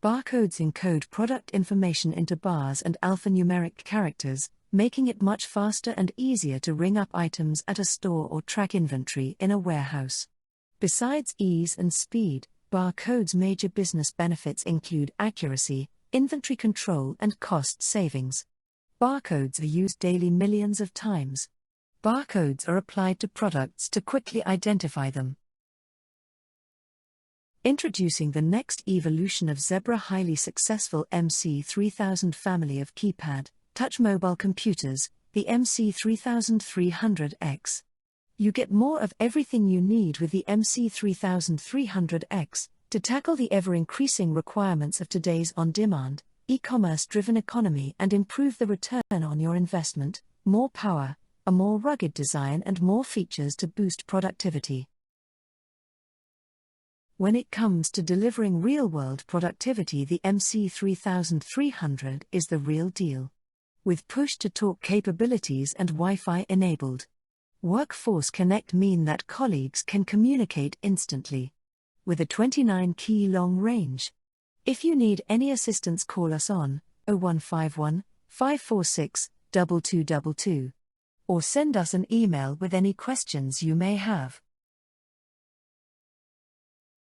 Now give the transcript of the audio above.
Barcodes encode product information into bars and alphanumeric characters, making it much faster and easier to ring up items at a store or track inventory in a warehouse. Besides ease and speed, Barcodes' major business benefits include accuracy, inventory control, and cost savings. Barcodes are used daily millions of times. Barcodes are applied to products to quickly identify them. Introducing the next evolution of Zebra highly successful MC3000 family of keypad, touch mobile computers, the MC3300X. You get more of everything you need with the MC3300X to tackle the ever-increasing requirements of today's on-demand, e-commerce-driven economy and improve the return on your investment. More power, a more rugged design and more features to boost productivity. When it comes to delivering real-world productivity, the MC3300 is the real deal. With push-to-talk capabilities and Wi-Fi enabled, Workforce Connect mean that colleagues can communicate instantly. With a 29-key long range. If you need any assistance, call us on 0151 546 2222 or send us an email with any questions you may have.